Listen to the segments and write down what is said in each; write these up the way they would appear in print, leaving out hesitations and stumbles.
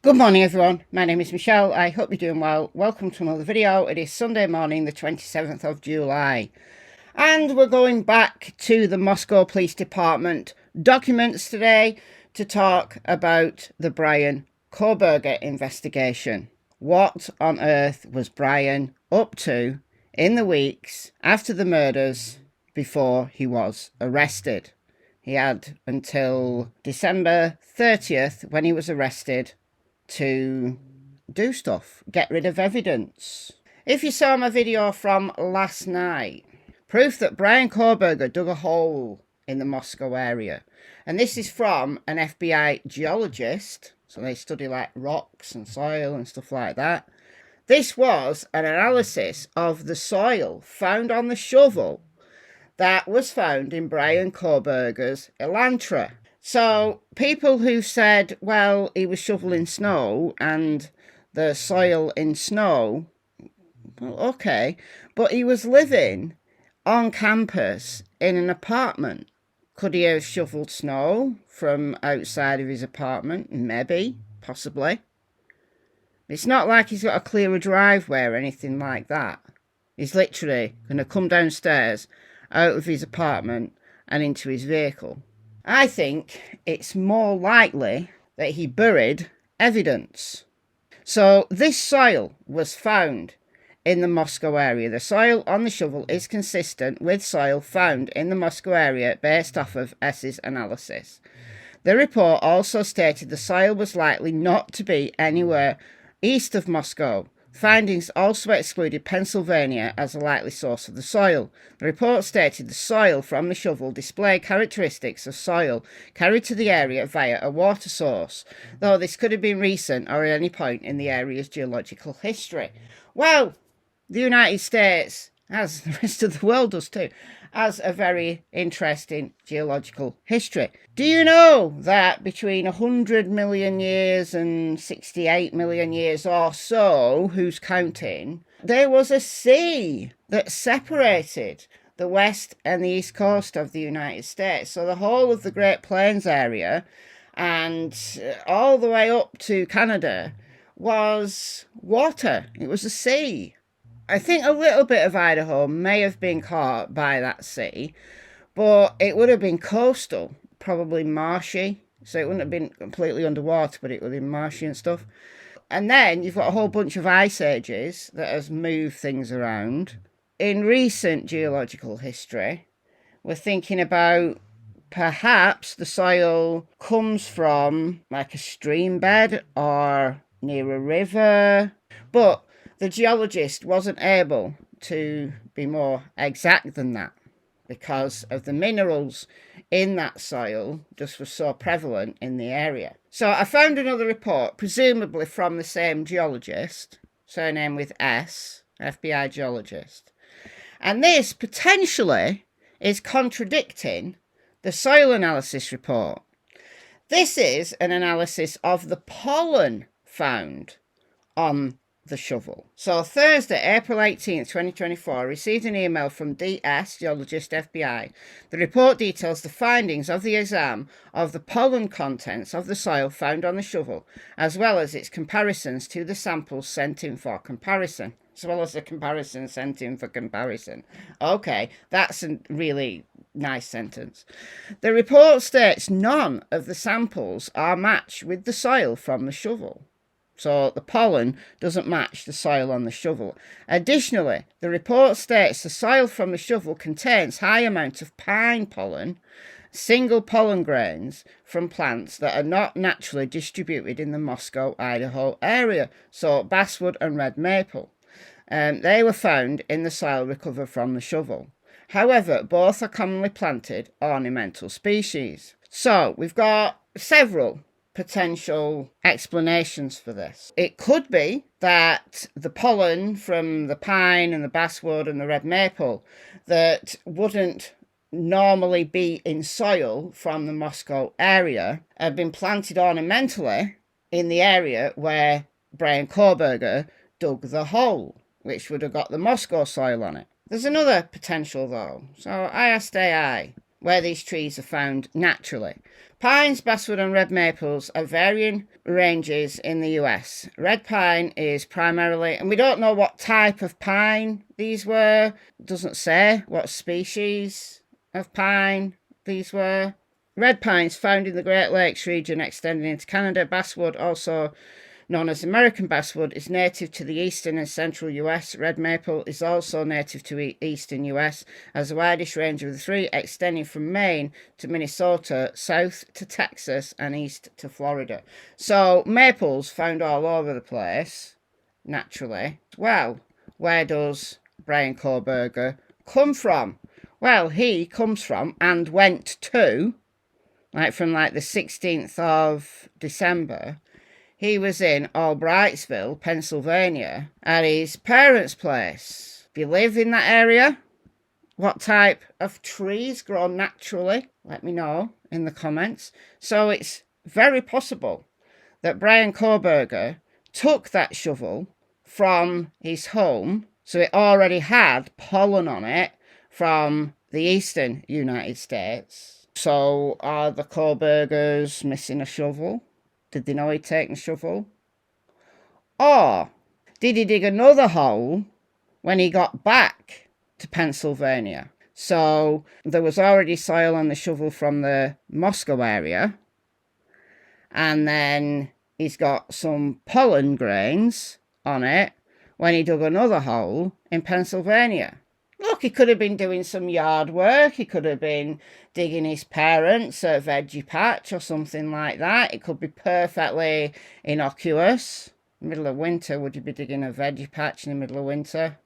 Good morning everyone, my name is Michelle, I hope you're doing well. Welcome to another video. It is Sunday morning the 27th of July and we're going back to the Moscow Police Department documents today to talk about the Bryan Kohberger investigation. What on earth was Bryan up to in the weeks after the murders before he was arrested? He had until December 30th when he was arrested to do stuff, get rid of evidence. If you saw my video from last night, proof that Bryan Kohberger dug a hole in the Moscow area. And this is from an FBI geologist, so they study like rocks and soil and stuff like that. This was an analysis of the soil found on the shovel that was found in Bryan Kohberger's Elantra. So people who said, well, he was shoveling snow and the soil in snow, well, okay, but he was living on campus in an apartment. Could he have shoveled snow from outside of his apartment? Maybe, possibly. It's not like he's got a clear driveway or anything like that. He's literally going to come downstairs out of his apartment and into his vehicle. I think it's more likely that he buried evidence. So this soil was found in the Moscow area. The soil on the shovel is consistent with soil found in the Moscow area based off of S's analysis. The report also stated the soil was likely not to be anywhere east of Moscow. Findings also excluded Pennsylvania as a likely source of the soil. The report stated the soil from the shovel displayed characteristics of soil carried to the area via a water source, though this could have been recent or at any point in the area's geological history. Well, the United States, as the rest of the world does too, has a very interesting geological history. Do you know that between 100 million years and 68 million years or so, who's counting, there was a sea that separated the west and the east coast of the United States. So the whole of the Great Plains area and all the way up to Canada was water. It was a sea. I think a little bit of Idaho may have been caught by that sea, but it would have been coastal, probably marshy. So it wouldn't have been completely underwater, but it would have been marshy and stuff. And then you've got a whole bunch of ice ages that has moved things around. In recent geological history, we're thinking about perhaps the soil comes from like a stream bed or near a river, but the geologist wasn't able to be more exact than that because of the minerals in that soil just were so prevalent in the area. So I found another report, presumably from the same geologist, surname with S, FBI geologist. And this potentially is contradicting the soil analysis report. This is an analysis of the pollen found on the shovel. So Thursday, April 18th, 2024, I received an email from DS, Geologist, FBI. The report details the findings of the exam of the pollen contents of the soil found on the shovel, as well as its comparisons to the samples sent in for comparison. As well as the comparison sent in for comparison. Okay, that's a really nice sentence. The report states none of the samples are matched with the soil from the shovel. So the pollen doesn't match the soil on the shovel. Additionally, the report states the soil from the shovel contains high amounts of pine pollen, single pollen grains from plants that are not naturally distributed in the Moscow, Idaho area. So basswood and red maple. They were found in the soil recovered from the shovel. However, both are commonly planted ornamental species. So we've got several potential explanations for this. It could be that the pollen from the pine and the basswood and the red maple that wouldn't normally be in soil from the Moscow area have been planted ornamentally in the area where Bryan Kohberger dug the hole, which would have got the Moscow soil on it. There's another potential though. So I asked AI, where these trees are found naturally. Pines, basswood and red maples are varying ranges in the US. Red pine is primarily, and we don't know what type of pine these were. It doesn't say what species of pine these were. Red pines found in the Great Lakes region extending into Canada. Basswood, also known as American basswood, is native to the eastern and central US. Red maple is also native to eastern US, as the widest range of the three, extending from Maine to Minnesota, south to Texas, and east to Florida. So maples found all over the place, naturally. Well, where does Bryan Kohberger come from? Well, he comes from and went to, from the 16th of December, he was in Albrightsville, Pennsylvania, at his parents' place. If you live in that area, what type of trees grow naturally? Let me know in the comments. So it's very possible that Bryan Kohberger took that shovel from his home, so it already had pollen on it from the eastern United States. So are the Kohbergers missing a shovel? Did they know he'd taken a shovel? Or did he dig another hole when he got back to Pennsylvania? So there was already soil on the shovel from the Moscow area, and then he's got some pollen grains on it when he dug another hole in Pennsylvania. Look, he could have been doing some yard work. He could have been digging his parents a veggie patch or something like that. It could be perfectly innocuous. Middle of winter, would you be digging a veggie patch in the middle of winter?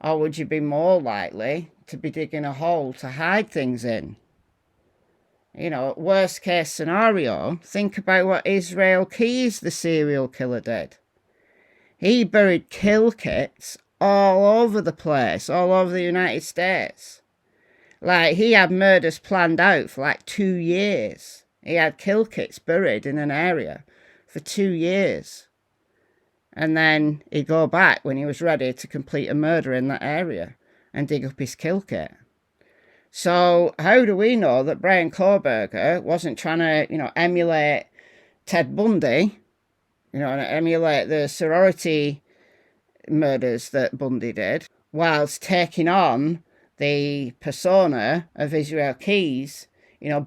Or would you be more likely to be digging a hole to hide things in? You know, worst case scenario, think about what Israel Keyes, the serial killer, did. He buried kill kits all over the place, all over the United States. He had murders planned out for 2 years. He had kill kits buried in an area for 2 years. And then he'd go back when he was ready to complete a murder in that area and dig up his kill kit. So how do we know that Bryan Kohberger wasn't trying to, emulate Ted Bundy, and emulate the sorority murders that Bundy did, whilst taking on the persona of Israel Keyes,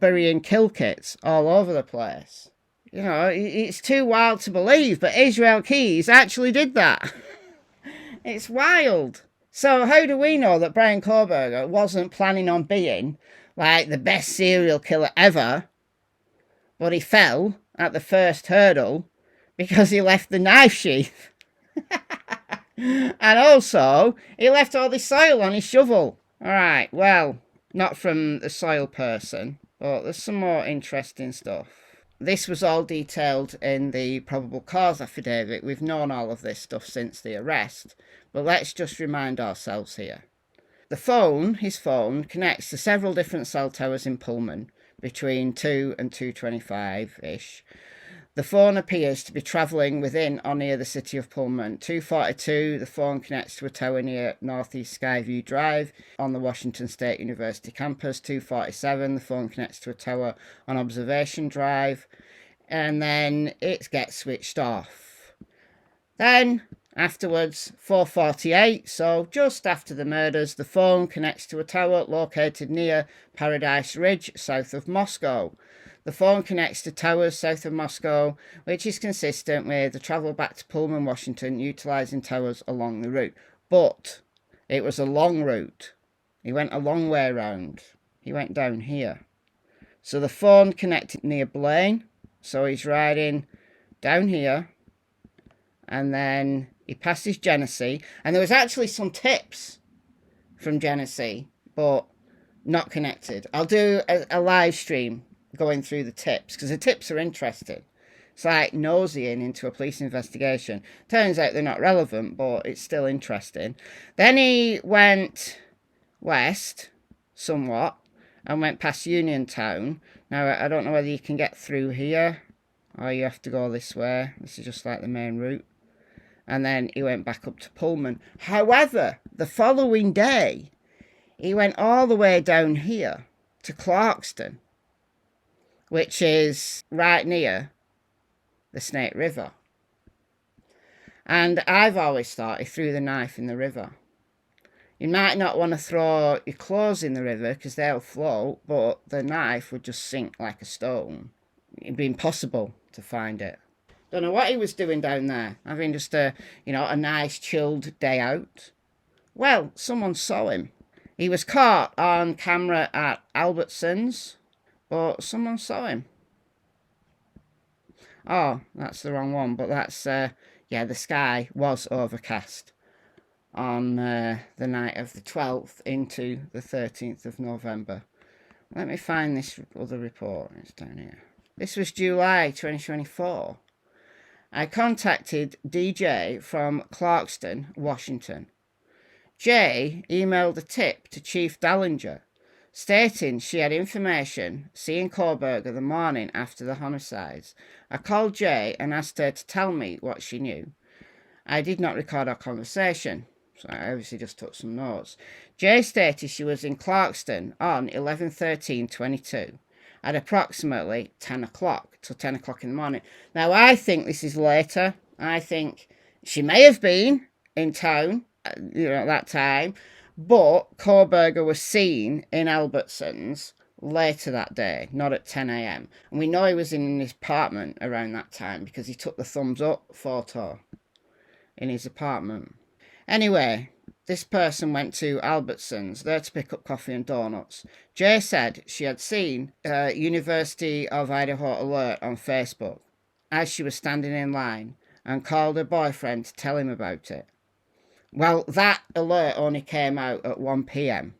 burying kill kits all over the place? It's too wild to believe, but Israel Keyes actually did that. It's wild. So how do we know that Bryan Kohberger wasn't planning on being the best serial killer ever, but he fell at the first hurdle because he left the knife sheath? And also, he left all the soil on his shovel. Alright, well, not from the soil person, but there's some more interesting stuff. This was all detailed in the probable cause affidavit. We've known all of this stuff since the arrest, but let's just remind ourselves here. His phone, connects to several different cell towers in Pollen between 2 and 2:25-ish. The phone appears to be travelling within or near the city of Pollen. 2:42, the phone connects to a tower near Northeast Skyview Drive on the Washington State University campus. 2:47, the phone connects to a tower on Observation Drive, and then it gets switched off. Then, afterwards, 4:48, so just after the murders, the phone connects to a tower located near Paradise Ridge, south of Moscow. The phone connects to towers south of Moscow, which is consistent with the travel back to Pullman, Washington, utilising towers along the route. But it was a long route. He went a long way around. He went down here. So the phone connected near Blaine. So he's riding down here. And then he passes Genesee. And there was actually some tips from Genesee, but not connected. I'll do a live stream going through the tips, because the tips are interesting. It's like nosying into a police investigation. Turns out they're not relevant, but it's still interesting. Then he went west somewhat and went past Uniontown. Now, I don't know whether you can get through here or you have to go this way. This is just like the main route. And then he went back up to Pullman. However, the following day, he went all the way down here to Clarkston, which is right near the Snake River. And I've always thought he threw the knife in the river. You might not want to throw your clothes in the river because they'll float, but the knife would just sink like a stone. It'd be impossible to find it. Don't know what he was doing down there, having just a nice chilled day out. Well, someone saw him. He was caught on camera at Albertsons, but someone saw him. Oh, that's the wrong one, but that's, the sky was overcast on the night of the 12th into the 13th of November. Let me find this other report. It's down here. This was July 2024. I contacted DJ from Clarkston, Washington. Jay emailed a tip to Chief Dallinger, stating she had information seeing Kohberger the morning after the homicides. I called Jay and asked her to tell me what she knew. I did not record our conversation, so I obviously just took some notes. Jay stated she was in Clarkston on 11/13/22 at approximately 10 o'clock, till 10 o'clock in the morning. Now, I think this is later. I think she may have been in town, at that time, but Kohberger was seen in Albertsons later that day, not at 10 a.m. And we know he was in his apartment around that time because he took the thumbs up photo in his apartment. Anyway, this person went to Albertsons there to pick up coffee and donuts. Jay said she had seen University of Idaho alert on Facebook as she was standing in line and called her boyfriend to tell him about it. Well, that alert only came out at 1 p.m.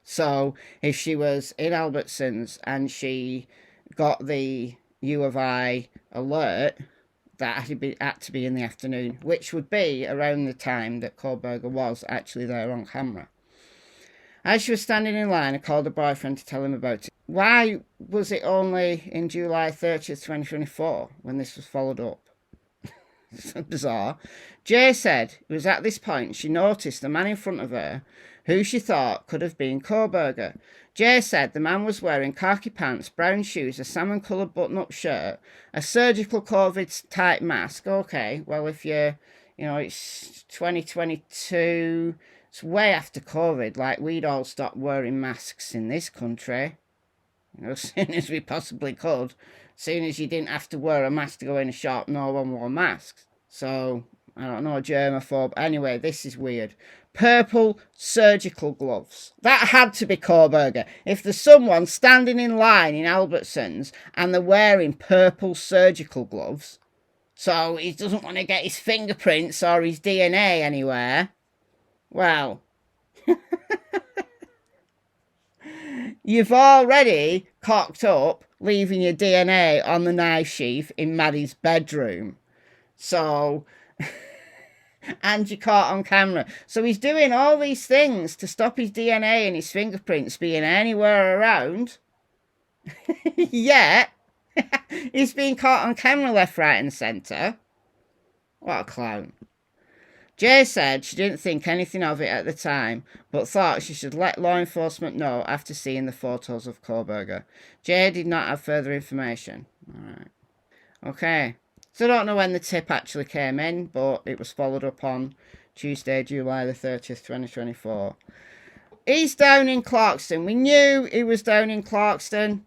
So if she was in Albertsons and she got the U of I alert, that had to be in the afternoon, which would be around the time that Kohberger was actually there on camera. As she was standing in line, I called her boyfriend to tell him about it. Why was it only in July 30th, 2024 when this was followed up? So bizarre. Jay said it was at this point she noticed the man in front of her who she thought could have been Kohberger. Jay said the man was wearing khaki pants, brown shoes, a salmon-coloured button-up shirt, a surgical COVID-type mask. Okay, well, if it's 2022, it's way after COVID. Like, we'd all stopped wearing masks in this country, as soon as we possibly could. As soon as you didn't have to wear a mask to go in a shop, no one wore masks. So, I don't know, germaphobe. Anyway, this is weird. Purple surgical gloves. That had to be Kohberger. If there's someone standing in line in Albertsons and they're wearing purple surgical gloves, so he doesn't want to get his fingerprints or his DNA anywhere, well, you've already cocked up leaving your DNA on the knife sheath in Maddie's bedroom. So... and you're caught on camera. So he's doing all these things to stop his DNA and his fingerprints being anywhere around. Yet, he's being caught on camera left, right and centre. What a clown. Jay said she didn't think anything of it at the time, but thought she should let law enforcement know after seeing the photos of Kohberger. Jay did not have further information. All right. Okay. So I don't know when the tip actually came in, but it was followed up on Tuesday, July the 30th, 2024. He's down in Clarkston. We knew he was down in Clarkston.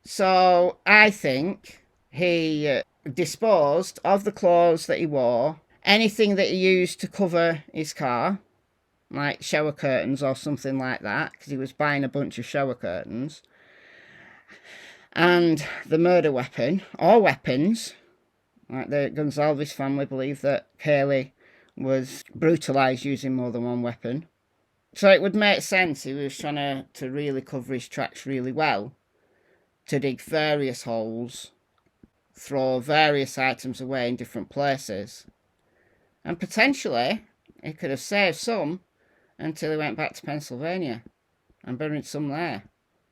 So I think he disposed of the clothes that he wore, anything that he used to cover his car, like shower curtains or something like that, because he was buying a bunch of shower curtains, and the murder weapon, or weapons. Like the Gonzalez family believe that Haley was brutalised using more than one weapon. So it would make sense he was trying to really cover his tracks really well, to dig various holes, throw various items away in different places. And potentially, he could have saved some until he went back to Pennsylvania and buried some there.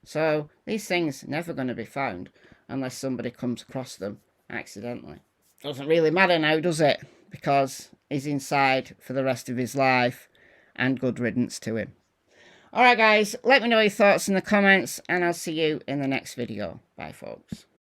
So these things are never going to be found unless somebody comes across them accidentally. Doesn't really matter now, does it? Because he's inside for the rest of his life, and good riddance to him. Alright guys, let me know your thoughts in the comments, and I'll see you in the next video. Bye folks.